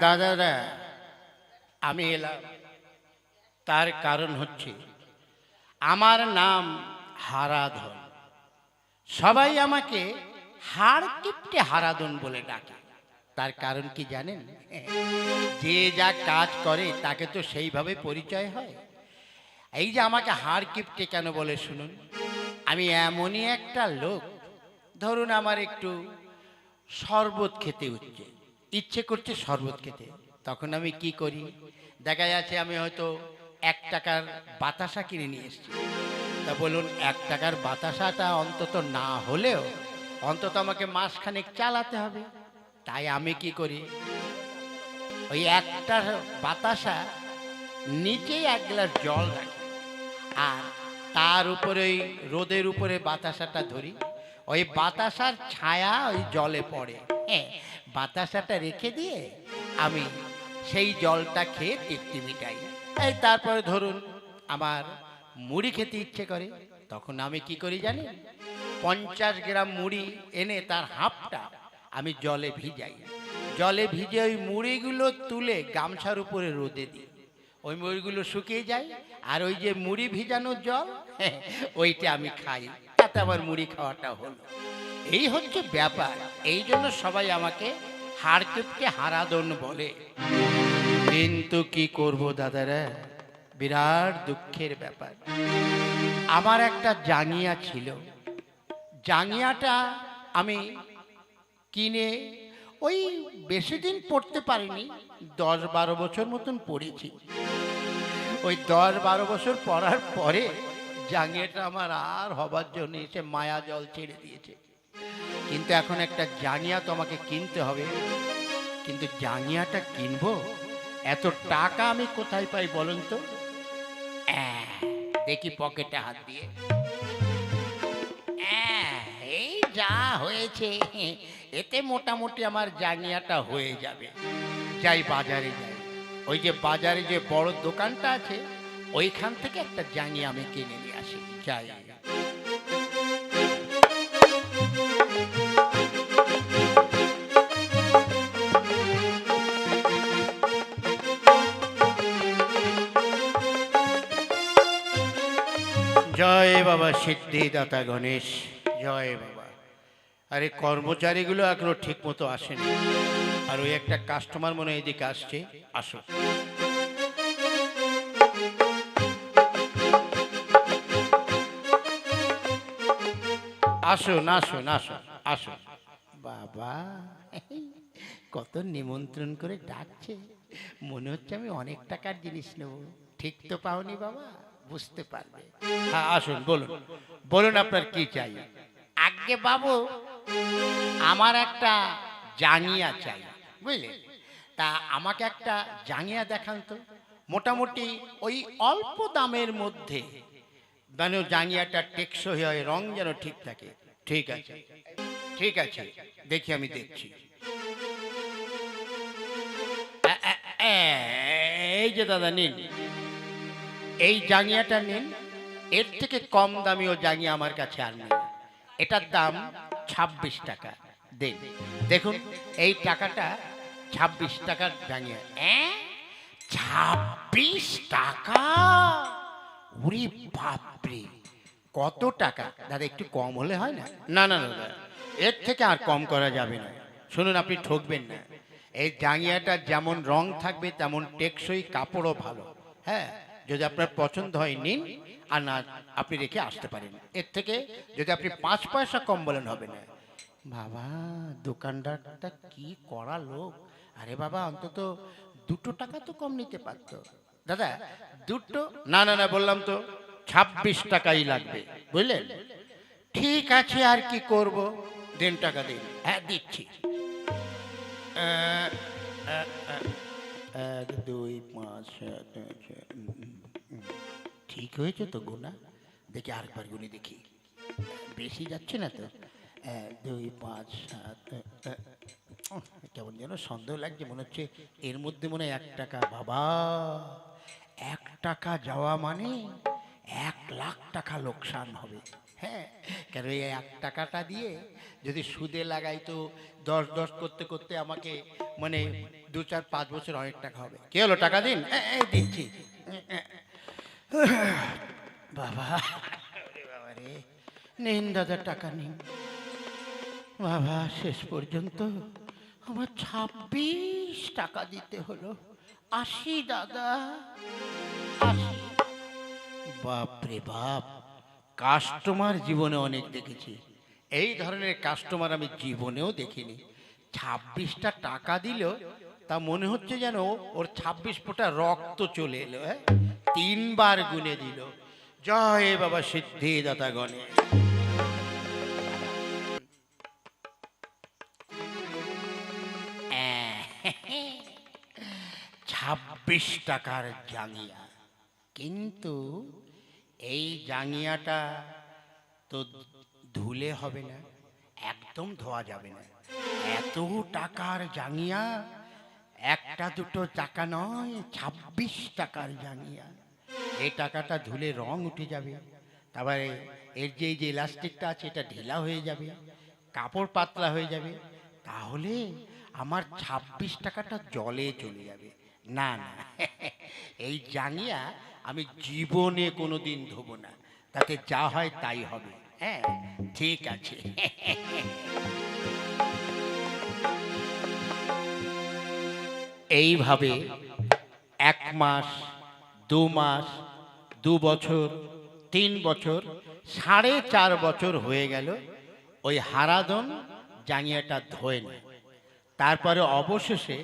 দাদারা, আমি এলাম তার কারণ হচ্ছে আমার নাম হারাধন। সবাই আমাকে হাড় কিপটে হারাধন বলে ডাকে। তার কারণ কি জানেন? যে যা কাজ করে তাকে তো সেইভাবে পরিচয় হয়। এই যে আমাকে হাড় কিপটে কেন বলে শুনুন। আমি এমনই একটা লোক, ধরুন আমার একটু শরবত খেতে ইচ্ছে করছে শরবত খেতে, তখন আমি কি করি? দেখা যাচ্ছে আমি হয়তো 1 টাকার বাতাসা কিনে নিয়ে এসেছি। তা বলুন, 1 টাকার বাতাসাটা অন্তত না হলেও অন্তত আমাকে মাসখানেক চালাতে হবে। তাই আমি কি করি, ওই একটা বাতাসা নিচেই 1 গ্লাস জল রাখি, আর তার উপরে ওই রোদের উপরে বাতাসাটা ধরি, ওই বাতাসার ছায়া ওই জলে পড়ে। হ্যাঁ, বাতাসাটা রেখে দিয়ে আমি সেই জলটা খেয়ে তৃপ্তি মিটাই। এই তারপরে ধরুন আমার মুড়ি খেতে ইচ্ছে করে, তখন আমি কি করি জানেন? 50 গ্রাম মুড়ি এনে তার হাফটা আমি জলে ভিজাই। জলে ভিজে ওই মুড়িগুলো তুলে গামছার উপরে রোদে দিই। ওই মুড়িগুলো শুকিয়ে যায়, আর ওই যে মুড়ি ভিজানোর জল, ওইটা আমি খাই। তাতে আমার মুড়ি খাওয়াটা হলো। এই হচ্ছে ব্যাপার। এই জন্য সবাই আমাকে হাড় কিপটে হারাধন বলে। কিন্তু কি করব দাদারা, বিরাট দুঃখের ব্যাপার। আমার একটা জাঙ্গিয়া ছিল। জাঙ্গিয়াটা আমি কিনে ওই বেশি দিন পড়তে পারিনি, 10-12 বছর মতন পড়েছি। ওই 10-12 বছর পড়ার পরে জাঙ্গিয়াটা আমার আর হবার জন্য এসে মায়া জল ছেড়ে দিয়েছে। কিন্তু এখন একটা জাঙ্গিয়া তো আমাকে কিনতে হবে। কিন্তু জাঙ্গিয়াটা কিনবো, এত টাকা আমি কোথায় পাই বলুন তো? দেখি পকেটে হাত দিয়ে, এই যা হয়েছে, এতে মোটামুটি আমার জাঙ্গিয়াটা হয়ে যাবে। যাই বাজারে যাই, ওই যে বাজারে যে বড় দোকানটা আছে, ওইখান থেকে একটা জাঙ্গিয়া আমি কিনে নিয়ে আসি। যাই, জয় বাবা সিদ্ধিদাতা গণেশ, জয় বাবা। আরে কর্মচারীগুলো এখনো ঠিক মতো আসেনি, আর ওই একটা কাস্টমার মনে হয় এদিকে আসছে। আসো, আসুন আসুন আসুন আসুন। বাবা, কত নিমন্ত্রণ করে ডাকছে, মনে হচ্ছে আমি অনেক টাকার জিনিস নেব। ঠিক তো পাওনি বাবা, বুঝতে পারবে। হ্যাঁ আসুন, বলুন বলুন আপনার কি চাই? আগে বাবু, আমার একটা জাঙ্গিয়া চাই, বুঝলেন? তা আমাকে একটা জাঙ্গিয়া দেখান তো, মোটামুটি ওই অল্প দামের মধ্যে, যেন জাঙ্গিয়াটা টেকসই হয়, রং যেন ঠিক থাকে। ঠিক আছে ঠিক আছে, দেখি আমি দেখছি। এই যে দাদা নিন, এই জাঙ্গিয়াটা নিন। এর থেকে কম দামি ও জাঙ্গিয়া আমার কাছে আর নেই। এটার দাম 26 টাকা। দেন, দেখুন এই টাকাটা 26 টাকার জাঙ্গিয়া। 26 টাকা? ওরে বাপরে, কত টাকা দাদা! একটু কম হলে হয় না? না না দাদা, এর থেকে আর কম করা যাবে না। শুনুন, আপনি ঠকবেন না। এই জাঙ্গিয়াটা যেমন রং থাকবে তেমন টেকসই, কাপড়ও ভালো। হ্যাঁ, যদি আপনার পছন্দ হয় নিন, আর না আপনি রেখে আসতে পারেন। এর থেকে যদি আপনি 5 পয়সা কম বলেন হবে না। বাবা, দোকানদারটা কি করা লোক! আরে বাবা, অন্তত 2 টাকা তো কম নিতে পারতো। দাদা, দুটো না না না, বললাম তো 26 টাকাই লাগবে, বুঝলেন? ঠিক আছে, আর কি করব, দেন টাকা দিন। হ্যাঁ দিচ্ছি। 1 2 5 7 ঠিক হয়েছে তো গোনা? দেখি আরেকবার গুনি দেখি, বেশি যাচ্ছে না তো? 1 2 5 7, কেমন যেন সন্দেহ লাগছে, মনে হচ্ছে এর মধ্যে মনে হয় 1 টাকা। বাবা, 1 টাকা যাওয়া মানে 1 লাখ টাকা লোকসান হবে। হ্যাঁ, কেন এই 1 টাকাটা দিয়ে যদি সুদে লাগাই তো 10 10 করতে করতে আমাকে মানে 2-4-5 বছর অনেক টাকা হবে। কি হলো, টাকা দিন। এই দিচ্ছি। বাবা, বাবা রে, নিন দাদা, টাকা নিন। বাবা, শেষ পর্যন্ত আমার 26 টাকা দিতে হলো। 80 দাদা, 80। বাপরে বাপ, কাস্টমার জীবনে অনেক দেখেছি, এই ধরনের কাস্টমার আমি জীবনেও দেখিনি। 26টা টাকা দিল, তা মনে হচ্ছে যেন ওর 26 ফোঁটা রক্ত চলে এলো। 3বার গুনে দিল। জয় বাবা সিদ্ধিদাতা গণেশ। 26 টাকার জাঙ্গিয়া, কিন্তু এই জাঙ্গিয়াটা তো ধুলে হবে না, একদম ধোয়া যাবে না। এত টাকার জাঙ্গিয়া, একটা দুটো টাকা নয়, 26 টাকার জাঙ্গিয়া। এই টাকাটা ধুলে রং উঠে যাবে, তারপরে এর যে ইলাস্টিকটা আছে এটা ঢিলা হয়ে যাবে, কাপড় পাতলা হয়ে যাবে, তাহলে আমার 26 টাকাটা জলে চলে যাবে। না না, এই জাঙ্গিয়া আমি জীবনে কোনোদিন ধোবো না, তাতে যা হয় তাই হবে। হ্যাঁ, ঠিক আছে। এইভাবে 1 মাস, 2 মাস, 2 বছর, 3 বছর, 4.5 বছর হয়ে গেল, ওই হারাধন জাঙ্গিয়াটা ধোয় না। তারপরে অবশেষে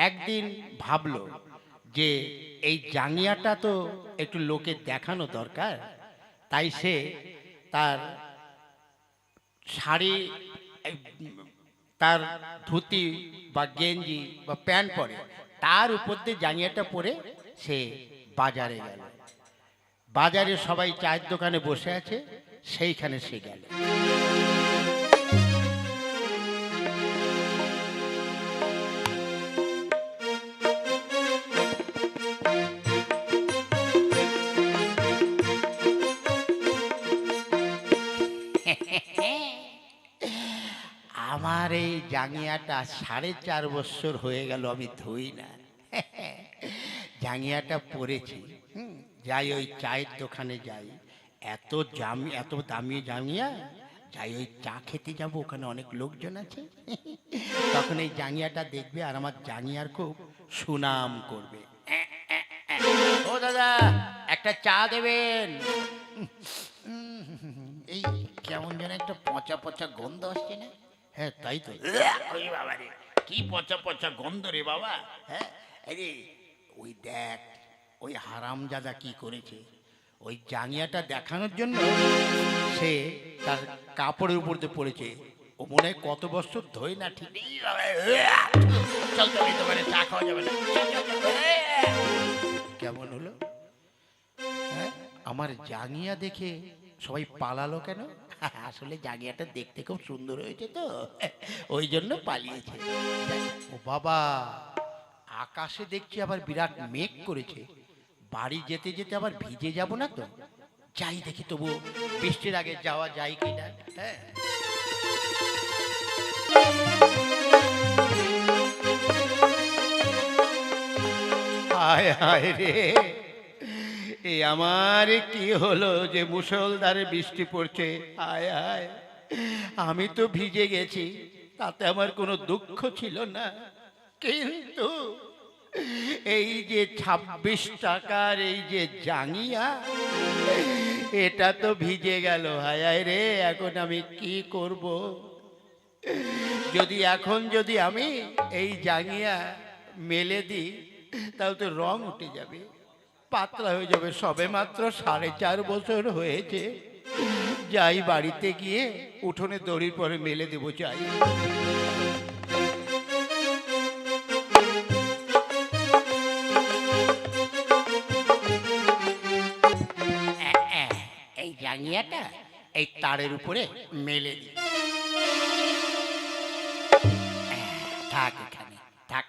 একদিন ভাবলো যে এই জাঙ্গিয়াটা তো একটু লোকে দেখানো দরকার, তাই সে তার শাড়ি, তার ধুতি বা গেঞ্জি বা প্যান্ট পরে, তার উপর দিয়ে জাঙ্গিয়াটা পরে সে বাজারে গেল। বাজারে সবাই চায়ের দোকানে বসে আছে, সেইখানে সে গেল। আমার এই জাঙ্গিয়াটা 4.5 বছর হয়ে গেল আমি ধুই না। জাঙ্গিয়াটা পরেছি, যাই ওই চায়ের দোকানে যাই, এত দামি জাঙ্গিয়া, যাই ওই চা খেতে যাব, ওখানে অনেক লোকজন আছে, তখন এই জাঙ্গিয়াটা দেখবে আর আমার জাঙ্গিয়ার খুব সুনাম করবে। ও দাদা, একটা চা দেবেন। এই কেমন যেন একটা পচা পচা গন্ধ আসছে না? হ্যাঁ তাই তো। ওই বাবা রে, কি পচা পচা গন্ধ রে বাবা। হ্যাঁ, আরে ওই দেখ, ওই হারামজাদা কি করেছে, ওই জাঙ্গিয়াটা দেখানোর জন্য সে তার কাপড়ের উপর দিয়ে পড়েছে। ও মনে হয় কত বছর ধোয় না, ঠিক নেই। চল চল, দোকানে চা খাওয়া যাবে না। কেমন হলো? হ্যাঁ, আমার জাঙ্গিয়া দেখে সবাই পালালো কেন? আসলে জাঙ্গিয়াটা দেখতে খুব সুন্দর হয়েছে তো, ওই জন্য পালিয়েছে। ও বাবা, আকাশে দেখছি আবার বিরাট মেঘ করেছে, বাড়ি যেতে যেতে আবার ভিজে যাব না তো? যাই দেখি তবু বৃষ্টির আগে যাওয়া যায় কিনা। হ্যাঁ, হায় হায় রে, এই আমার কি হলো যে মুষলধারে বৃষ্টি পড়ছে। হায় হায়, আমি তো ভিজে গেছি, তাতে আমার কোনো দুঃখ ছিল না, কিন্তু এই যে 26 টাকার এই যে জাঙ্গিয়া, এটা তো ভিজে গেল। হায় হায় রে, এখন আমি কি করব? যদি আমি এই জাঙ্গিয়া মেলে দিই, তাহলে তো রং উঠে যাবে, পাতলা হয়ে যাবে। সবে মাত্র 4.5 বছর হয়েছে। যাই, বাড়িতে গিয়ে উঠোনে দড়ির পরে মেলে দেবো। যাই। এই জাঙ্গিয়াটা এই তারের উপরে মেলে দিই। থাক এখানে, থাক।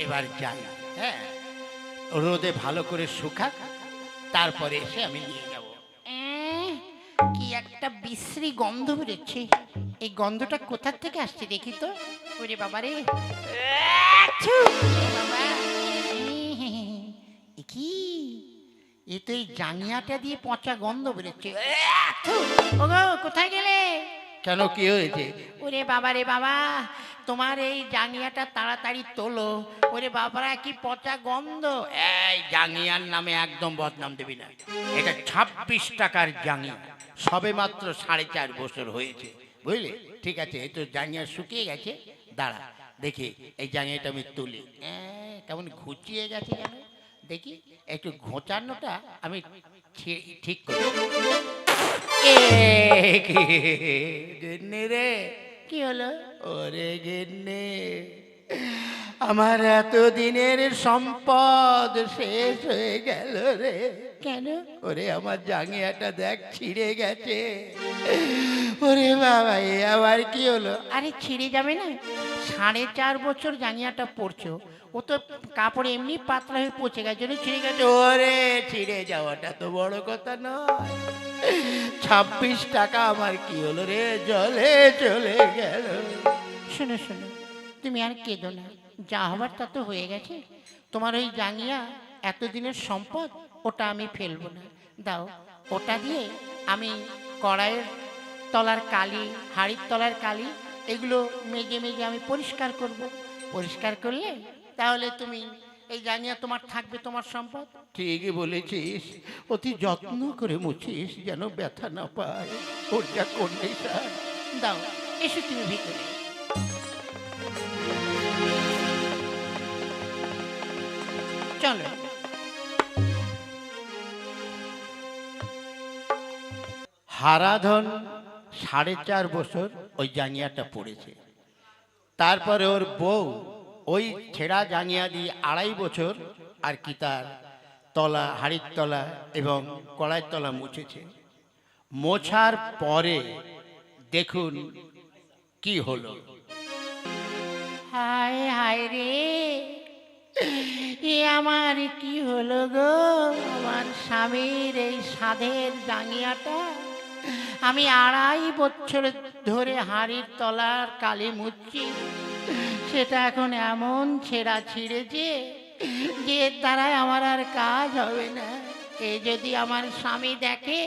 এবার যাই। হ্যাঁ, রোদে ভালো করে শুকাক, তারপরে এসে আমি নিয়ে যাব। কি একটা বিশ্রী গন্ধ বেরোচ্ছে, এই গন্ধটা কোথা থেকে আসছে দেখি তো। ওরে বাবা রে, কি এ তো এই জাঙ্গিয়াটা দিয়ে পচা গন্ধ বেরোচ্ছে। ওগো কোথায় গেলে? কেন, কি হয়েছে? ওরে বাবা রে বাবা, তোমার এই জাঙ্গিয়াটা তাড়াতাড়ি তোলো। ওরে বাবারা, কি পচা গন্ধ। এই জাঙ্গিয়ার নামে একদম বদনাম দিবি না। এটা 26 টাকার জাঙ্গিয়া, সবে মাত্র 4.5 বছর হয়েছে, বুঝলি? ঠিক আছে, এই তো জাঙ্গিয়া শুকিয়ে গেছে। দাঁড়া দেখি এই জাঙ্গিয়াটা আমি তুলি। কেমন ঘুচিয়ে গেছে যেন, দেখি একটু ঘোচানোটা আমি ঠিক করি। গিন্নি রে, কি হলো? ওরে গিন্নি, আমার এতদিনের সম্পদ শেষ হয়ে গেল রে। কেন? ওরে আমার জাঙ্গিয়াটা দেখ, ছিঁড়ে গেছে। ওরে বাবা, এ আবার কি হলো? আরে ছিঁড়ে যাবে না, 4.5 বছর জাঙ্গিয়াটা পরছো, ও তো কাপড় এমনি পাতলা হয়ে পচে গেছে, ছিঁড়ে গেছে। ওরে ছিঁড়ে যাওয়াটা তো বড় কথা নয়, 26 টাকা আমার কি হলো রে, জলে চলে গেল। শোনো শোনো, তুমি আর কেঁদো না, যা হবার তা তো হয়ে গেছে। তোমার ওই জাঙ্গিয়া এতদিনের সম্পদ, ওটা আমি ফেলবো না। দাও, ওটা দিয়ে আমি কড়াইয়ের তলার কালি, হাঁড়ির তলার কালি, এগুলো মেজে মেজে আমি পরিষ্কার করব। পরিষ্কার করলে তাহলে তুমি এই জাঙ্গিয়া তোমার থাকবে, তোমার সম্পদ। ঠিকই বলেছিস, অতি যত্ন করে মুছিস যেন ব্যথা না পায়। ওর যা কন্ডিশন। দাও, এসো তুমি ভিতরে। চলো। হারাধন 4.5 বছর ওই জাঙ্গিয়াটা পড়েছে। তারপরে ওর বউ ওই ছেঁড়া জাঙ্গিয়া দিয়ে 2.5 বছর আর কি তার তলা, হাড়ির তলা এবং কড়াইয়ের তলা মুছেছে। মোছার পরে দেখুন কি হলো। হায় হায় রে, এ আমার কি হলো গো? আমার স্বামীর এই সাধের জাঙ্গিয়াটা আমি 2.5 বছর ধরে হাঁড়ির তলার কালি মুচ্ছি, সেটা এখন এমন ছেঁড়া ছিঁড়েছে যে এর দ্বারাই আমার আর কাজ হবে না। এ যদি আমার স্বামী দেখে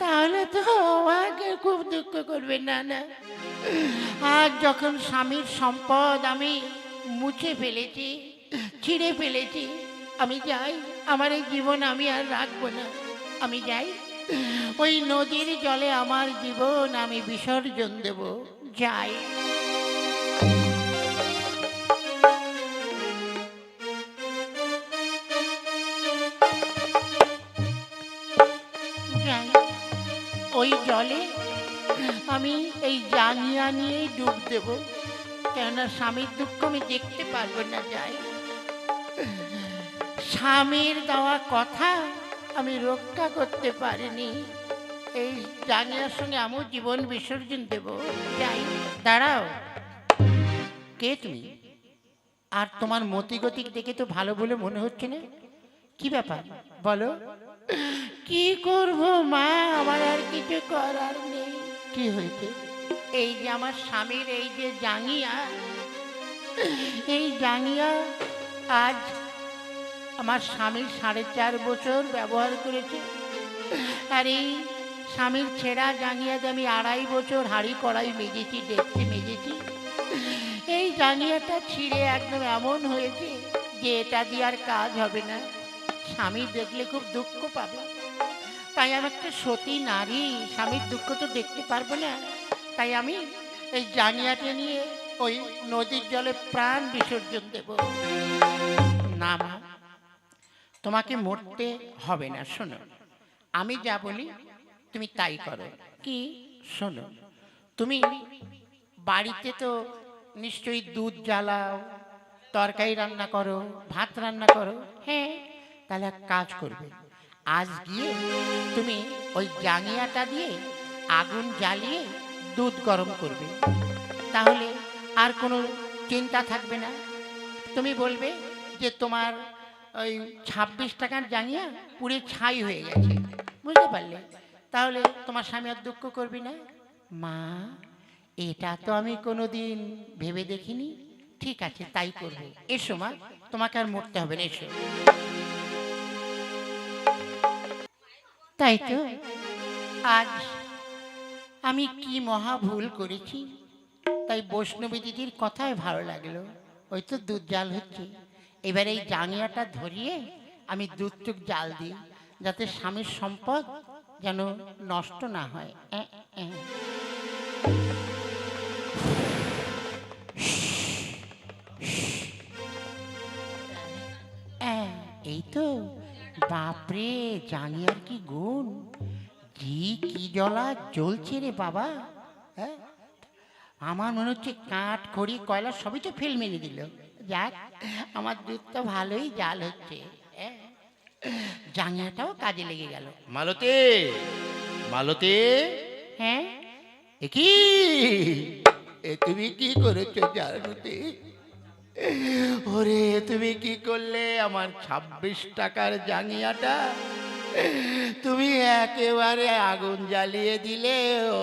তাহলে তো আমাকে খুব দুঃখ করবে। না না, আজ যখন স্বামীর সম্পদ আমি মুছে ফেলেছি, ছিঁড়ে ফেলেছি, আমি যাই, আমার এই জীবন আমি আর রাখবো না। আমি যাই, ওই নদীর জলে আমার জীবন আমি বিসর্জন দেব। যাই। যাই, ওই জলে আমি এই জাঙ্গিয়া নিয়েই ডুব দেব, কেননা স্বামীর দুঃখ আমি দেখতে পারবো না। যাই, স্বামীর দেওয়া কথা আমি রক্ষা করতে পারিনি, এই জাঙ্গিয়ার সঙ্গে আমিও জীবন বিসর্জন দেব। যাই। দাঁড়াও, কে তুমি? আর তোমার মতিগতিক দেখে তো ভালো বলে মনে হচ্ছে না, কি ব্যাপার বলো? কি করব মা, আমার আর কিছু করার নেই। কি হয়েছে? এই যে আমার স্বামীর এই যে জাঙ্গিয়া, এই জাঙ্গিয়া আজ আমার স্বামী 4.5 বছর ব্যবহার করেছে, আর এই স্বামীর ছেঁড়া জাঙ্গিয়াতে আমি 2.5 বছর হাঁড়ি কড়াই মেজেছি, দেখতে মেজেছি। এই জাঙ্গিয়াটা ছিঁড়ে একদম এমন হয়েছে যে এটা দিয়ে আর কাজ হবে না, স্বামী দেখলে খুব দুঃখ পাবে। তাই আমি একটা সতী নারী, স্বামীর দুঃখ তো দেখতে পারবো না, তাই আমি এই জাঙ্গিয়াটা নিয়ে ওই নদীর জলে প্রাণ বিসর্জন দেব। না মা, তোমাকে মরতে হবে না। শোনো, আমি যা বলি তুমি তাই করো। কি? শোনো, তুমি বাড়িতে তো নিশ্চয়ই দুধ জ্বালাও, তরকারি রান্না করো, ভাত রান্না করো। হ্যাঁ, তাহলে এক কাজ করবে, আজ গিয়ে তুমি ওই জাঙ্গিয়াটা দিয়ে আগুন জ্বালিয়ে দুধ গরম করবে, তাহলে আর কোনো চিন্তা থাকবে না। তুমি বলবে যে তোমার ওই 26 টাকার জাঙ্গিয়া পুড়ে ছাই হয়ে গেছে, বুঝতে পারলে? তাহলে তোমার স্বামী আর দুঃখ করবি না। মা, এটা তো আমি কোনোদিন ভেবে দেখিনি। ঠিক আছে, তাই করবো। এসো মা, তোমাকে আর মরতে হবে না, এসো। তাই তো, আজ আমি কি মহা ভুল করেছি। তাই বৈষ্ণবী দিদির কথাই ভালো লাগলো। ওই তো দুধ জাল হচ্ছে, এবার এই জাঙ্গিয়াটা ধরিয়ে আমি দুধটুক জাল দিই, যাতে স্বামীর সম্পদ যেন নষ্ট না হয়। এই তো, বাপরে, জাঙ্গিয়ার কি গুণ, কি জ্বলা জ্বলছে রে বাবা। হ্যাঁ, আমার মনে হচ্ছে কাঠ খড়ি কয়লা সবই তো ফেল মেরে দিল। যাক, আমার দুধ তো ভালোই জাল হচ্ছে। জাঙ্গিয়াটাও কাজে লেগে গেল। মালতী, মালতী, হ্যাঁ, কি তুমি কি করেছো জানুতি? ওরে, তুমি কি করলে আমার 26 টাকার জাঙ্গিয়াটা তুমি একেবারে আগুন জ্বালিয়ে দিলে। ও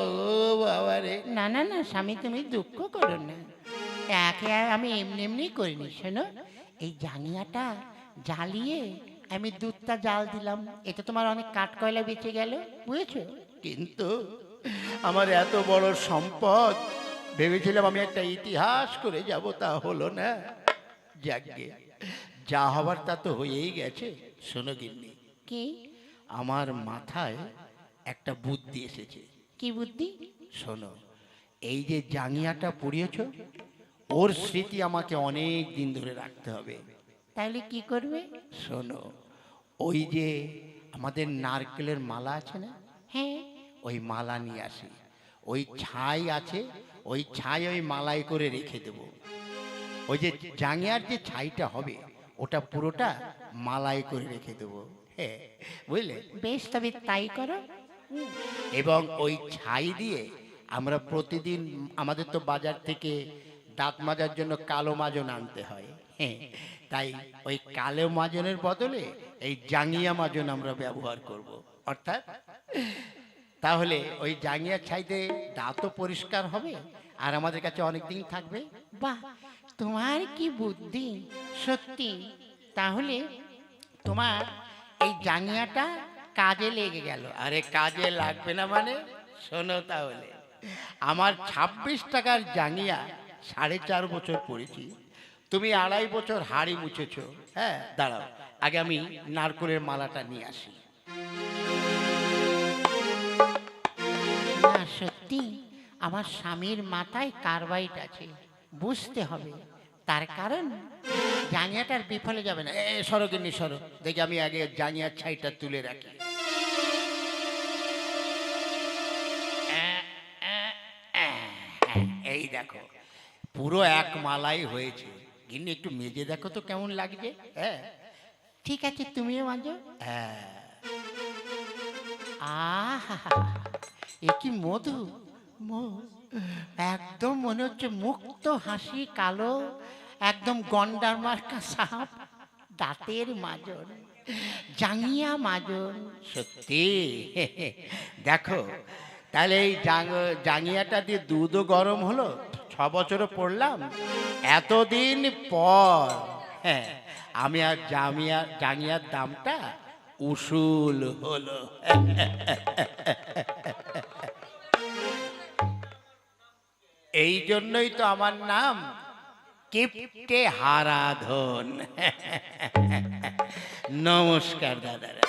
বাবারে! না না না স্বামী, তুমি দুঃখ করো না। একে আমি এমনি এমনি করিনি। শোনো, এই জাঙ্গিয়াটা জ্বালিয়ে আমি দুধটা জাল দিলাম, এতে তোমার অনেক কাঠ কয়লা বেঁচে গেল, বুঝেছো? কিন্তু আমার এত বড় সম্পদ, ভেবেছিলাম আমি একটা ইতিহাস করে যাব, তা হলো না। যাকগে, যা হবার তা তো হয়েই গেছে। শোনো গিন্নি, কি? আমার মাথায় একটা বুদ্ধি এসেছে। কি বুদ্ধি? শোনো, এই যে জাঙ্গিয়াটা পুড়িয়েছ, ওর স্মৃতি আমাকে অনেক দিন ধরে রাখতে হবে। তাহলে কি করবে? শোনো, ওই যে আমাদের নারকেলের মালা আছে না, হ্যাঁ, ওই মালা নিয়ে আসি, ওই ছাই আছে, ওই ছাই ওই মালাই করে রেখে দেব। ওই যে জাঙ্গিয়ার যে ছাইটা হবে, ওটা পুরোটা মালাই করে রেখে দেবো। হ্যাঁ, বুঝলে? বেশ, তবে তাই করো। এবং ওই ছাই দিয়ে আমরা প্রতিদিন, আমাদের তো বাজার থেকে দাঁত মাজার জন্য কালো মাজন আনতে হয়। হ্যাঁ, তাই ওই কালো মাজনের বদলে এই জাঙ্গিয়া মাজন আমরা ব্যবহার করব। অর্থাৎ তাহলে ওই জাঙ্গিয়া ছাইতে দাঁতও পরিষ্কার হবে, আর আমাদের কাছে অনেক দিন থাকবে। বাহ, তোমার কি বুদ্ধি সত্যি। তাহলে তোমার এই জাঙ্গিয়াটা কাজে লেগে গেল। আরে কাজে লাগবে না মানে? শোনো তাহলে, আমার 26 টাকার জাঙ্গিয়া 4.5 বছর পরেছি, তুমি 2.5 বছর হাড়ি মুছেছ। হ্যাঁ, দাঁড়াও, আগে আমি নারকেলের মালাটা নিয়ে আসি। না, সত্যি আমার স্বামীর মাথায় কারবাইট আছে, বুঝতে হবে। তার কারণ জাঙ্গিয়াটার বিফলে যাবে না। সরো গিন্নি, সরো, দেখি আমি আগে জাঙ্গিয়ার ছাইটা তুলে রাখি। এই দেখো, পুরো এক মালাই হয়েছে। গিন্নি, একটু মেজে দেখো তো কেমন লাগছে। হ্যাঁ, ঠিক আছে, তুমিও মাজো। হ্যাঁ, আহা, এ কি মধু! একদম মনে হচ্ছে মুক্ত হাসি, কালো একদম গন্ডার মার্কা সাপ, দাঁতের মাজন, জাঙ্গিয়া মাজন। সত্যি। দেখো, তাহলে এই জাঙ্গিয়াটা দিয়ে দুধও গরম হলো, 6 বছরও পড়লাম, এতদিন পর হ্যাঁ আমি আর জাঙ্গিয়ার দামটা উসুল হলো। এই জন্যই তো আমার নাম কিপ্টে হারাধন। নমস্কার দাদারা।